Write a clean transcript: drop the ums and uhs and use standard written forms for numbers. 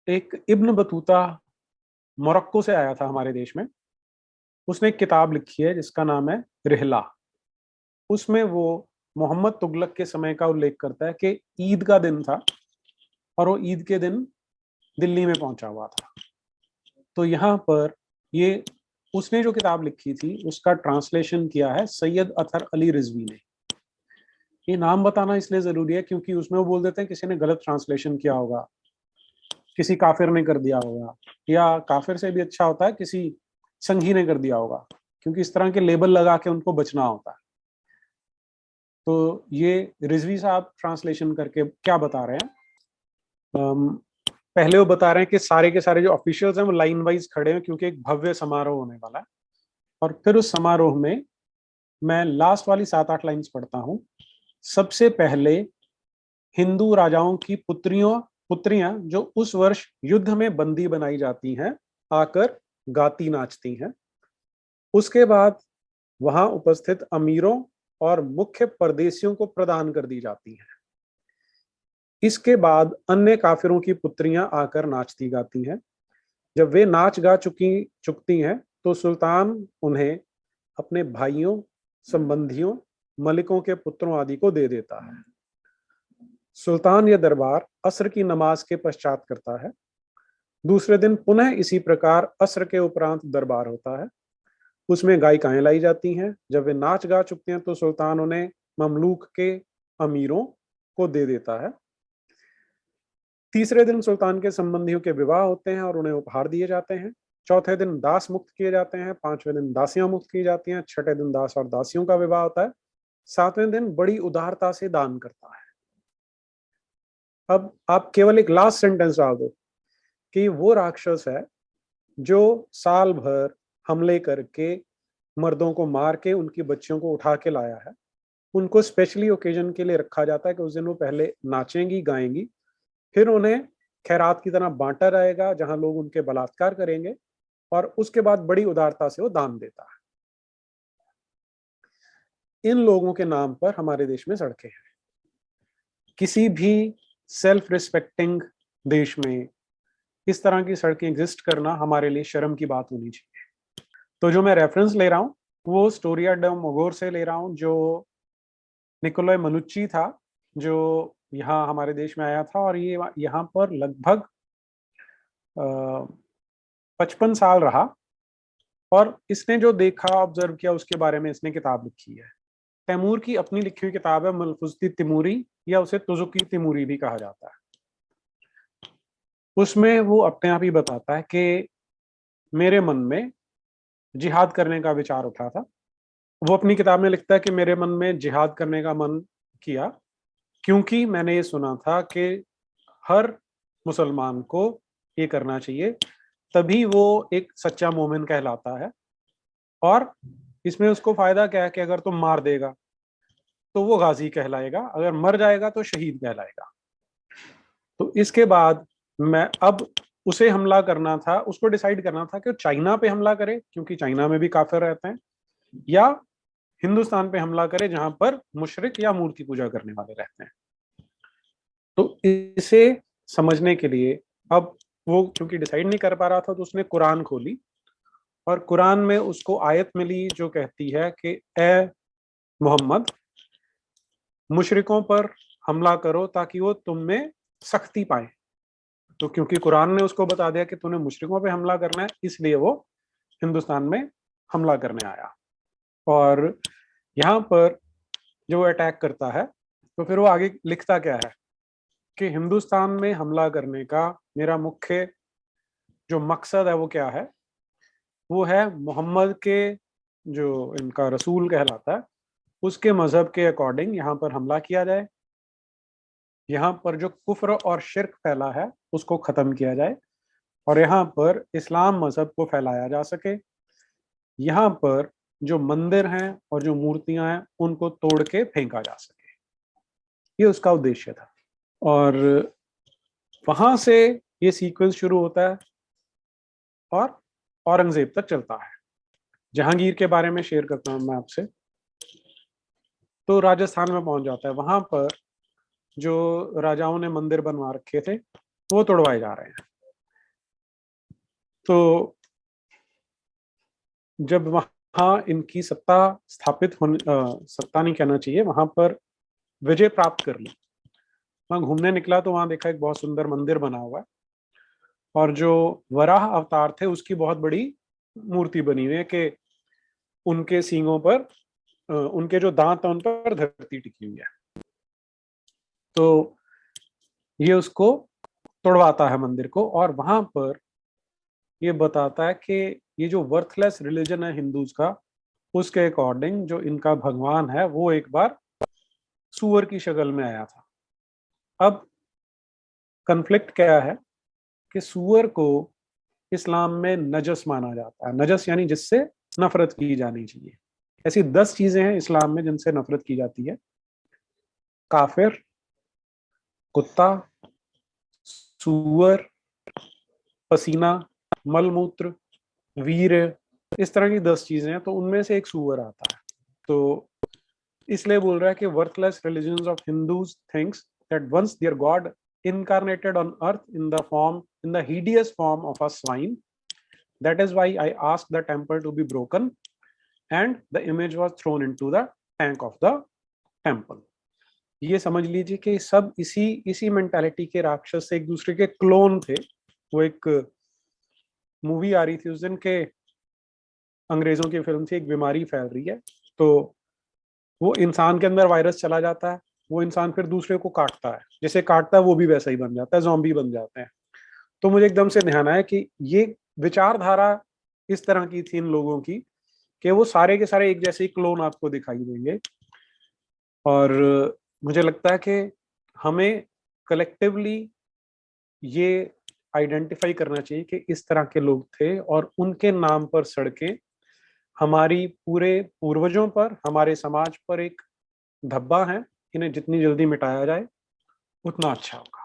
एक Ibn Battuta Morocco से आया था हमारे देश में। उसने एक किताब लिखी है जिसका नाम है रिहला। उसमें वो मोहम्मद तुगलक के समय का उल्लेख करता है कि ईद का दिन था और वो ईद के दिन दिल्ली में पहुंचा हुआ था। तो यहाँ पर ये उसने जो किताब लिखी थी उसका ट्रांसलेशन किया है सैयद अतहर अली रिजवी ने। ये नाम बताना इसलिए जरूरी है क्योंकि उसमें वो बोल देते हैं किसी ने गलत ट्रांसलेशन किया होगा, किसी काफिर ने कर दिया होगा, या काफिर से भी अच्छा होता है किसी संघी ने कर दिया होगा, क्योंकि इस तरह के लेबल लगा के उनको बचना होता है। तो ये रिजवी साहब ट्रांसलेशन करके क्या बता रहे हैं, पहले वो बता रहे हैं कि सारे के सारे जो ऑफिशियल्स हैं वो लाइन वाइज खड़े हैं क्योंकि एक भव्य समारोह होने वाला है। और फिर उस समारोह में मैं लास्ट वाली 7-8 लाइन्स पढ़ता हूं। सबसे पहले हिंदू राजाओं की पुत्रियां जो उस वर्ष युद्ध में बंदी बनाई जाती हैं आकर गाती नाचती हैं। उसके बाद वहां उपस्थित अमीरों और मुख्य परदेशियों को प्रदान कर दी जाती हैं। इसके बाद अन्य काफिरों की पुत्रियां आकर नाचती गाती हैं। जब वे नाच गा चुकती हैं तो सुल्तान उन्हें अपने भाइयों, संबंधियों, मलिकों के पुत्रों आदि को दे देता है। सुल्तान यह दरबार असर की नमाज के पश्चात करता है। दूसरे दिन पुनः इसी प्रकार असर के उपरांत दरबार होता है। उसमें गायिकाएं लाई जाती हैं। जब वे नाच गा चुकते हैं तो सुल्तान उन्हें ममलूक के अमीरों को दे देता है। तीसरे दिन सुल्तान के संबंधियों के विवाह होते हैं और उन्हें उपहार दिए जाते हैं। चौथे दिन दास मुक्त किए जाते हैं। पांचवें दिन दासियां मुक्त की जाती हैं। छठे दिन दास और दासियों का विवाह होता है। सातवें दिन बड़ी उदारता से दान करता है। अब आप केवल एक लास्ट सेंटेंस डाल दो कि वो राक्षस है जो साल भर हमले करके मर्दों को मार के उनकी बच्चियों को उठा के लाया है। उनको स्पेशली ओकेजन के लिए रखा जाता है कि उस दिन वो पहले नाचेंगी गाएंगी, फिर उन्हें खैरात की तरह बांटा जाएगा जहां लोग उनके बलात्कार करेंगे, और उसके बाद बड़ी उदारता से वो दान देता है। इन लोगों के नाम पर हमारे देश में सड़कें हैं। किसी भी सेल्फ रिस्पेक्टिंग देश में इस तरह की सड़कें एग्जिस्ट करना हमारे लिए शर्म की बात होनी चाहिए। तो जो मैं रेफरेंस ले रहा हूँ वो स्टोरिया डे मोगोर से ले रहा हूँ, जो निकोलाई मनुच्ची था, जो यहाँ हमारे देश में आया था और ये यहाँ पर लगभग 55 साल रहा। और इसने जो देखा, ऑब्जर्व किया, उसके बारे में इसने किताब लिखी है। तैमूर की अपनी लिखी हुई किताब है मलफुजती तिमूरी, या उसे तुजुकी तिमूरी भी कहा जाता है। उसमें वो अपने आप ही बताता है कि मेरे मन में जिहाद करने का विचार उठा था। वो अपनी किताब में लिखता है कि मेरे मन में जिहाद करने का मन किया क्योंकि मैंने ये सुना था कि हर मुसलमान को ये करना चाहिए, तभी वो एक सच्चा मोमिन कहलाता है। और इसमें उसको फायदा क्या है कि अगर तुम मार देगा तो वो गाजी कहलाएगा, अगर मर जाएगा तो शहीद कहलाएगा। तो इसके बाद मैं अब उसे हमला करना था, उसको डिसाइड करना था कि चाइना पे हमला करे क्योंकि चाइना में भी काफिर रहते हैं, या हिंदुस्तान पे हमला करे जहां पर मुशरिक या मूर्ति पूजा करने वाले रहते हैं। तो इसे समझने के लिए अब वो क्योंकि डिसाइड नहीं कर पा रहा था तो उसने कुरान खोली, और कुरान में उसको आयत मिली जो कहती है कि ए मोहम्मद, मुशरिकों पर हमला करो ताकि वो तुम में सख्ती पाए। तो क्योंकि कुरान ने उसको बता दिया कि तूने मुशरिकों पे हमला करना है, इसलिए वो हिंदुस्तान में हमला करने आया। और यहाँ पर जो अटैक करता है तो फिर वो आगे लिखता क्या है कि हिंदुस्तान में हमला करने का मेरा मुख्य जो मकसद है वो क्या है, वो है मोहम्मद के, जो इनका रसूल कहलाता है, उसके मजहब के अकॉर्डिंग यहाँ पर हमला किया जाए। यहाँ पर जो कुफ्र और शिर्क फैला है उसको खत्म किया जाए और यहाँ पर इस्लाम मजहब को फैलाया जा सके। यहाँ पर जो मंदिर हैं और जो मूर्तियां हैं उनको तोड़ के फेंका जा सके। ये उसका उद्देश्य था। और वहां से ये सीक्वेंस शुरू होता है और औरंगजेब तक चलता है। जहांगीर के बारे में शेयर करता हूं मैं आपसे। तो राजस्थान में पहुंच जाता है। वहां पर जो राजाओं ने मंदिर बनवा रखे थे वो तोड़वाए जा रहे हैं। तो जब वहां इनकी सत्ता स्थापित होने, सत्ता नहीं कहना चाहिए, वहां पर विजय प्राप्त कर ली, वहां घूमने निकला तो वहां देखा एक बहुत सुंदर मंदिर बना हुआ है, और जो वराह अवतार थे उसकी बहुत बड़ी मूर्ति बनी हुई है कि उनके सींगों पर, उनके जो दांत हैं उन पर धरती टिकी हुई है। तो ये उसको तोड़वाता है मंदिर को, और वहां पर ये बताता है कि ये जो वर्थलेस रिलीजन है हिंदूज का, उसके अकॉर्डिंग जो इनका भगवान है वो एक बार सूअर की शक्ल में आया था। अब कन्फ्लिक्ट क्या है कि सूअर को इस्लाम में नजस माना जाता है। नजस यानी जिससे नफरत की जानी चाहिए। ऐसी 10 चीजें हैं इस्लाम में जिनसे नफरत की जाती है। काफिर, कुत्ता, सूअर, पसीना, मलमूत्र, वीर, इस तरह की 10 चीजें हैं, तो उनमें से एक सूअर आता है। तो इसलिए बोल रहा है कि worthless religions of Hindus thinks that once there god incarnated on earth in the hideous form of a swine. That is why I asked the temple to be broken and the image was thrown into the tank of the temple. ये समझ लीजिए कि सब इसी mentality के राक्षस एक दूसरे के क्लोन थे। वो एक मूवी आ रही थी उस दिन के, अंग्रेजों की फिल्म थी, एक बीमारी फैल रही है, तो वो इंसान के अंदर वायरस चला जाता है, वो इंसान फिर दूसरे को काटता है, जैसे काटता है वो भी वैसा ही बन जाता है, ज़ॉम्बी बन जाते हैं। तो मुझे एकदम से ध्यान आया कि ये विचारधारा इस तरह की थी इन लोगों की कि वो सारे के सारे एक जैसे ही क्लोन आपको दिखाई देंगे। और मुझे लगता है कि हमें कलेक्टिवली ये आइडेंटिफाई करना चाहिए कि इस तरह के लोग थे, और उनके नाम पर सड़कें हमारी पूरे पूर्वजों पर, हमारे समाज पर एक धब्बा है। इन्हें जितनी जल्दी मिटाया जाए उतना अच्छा होगा।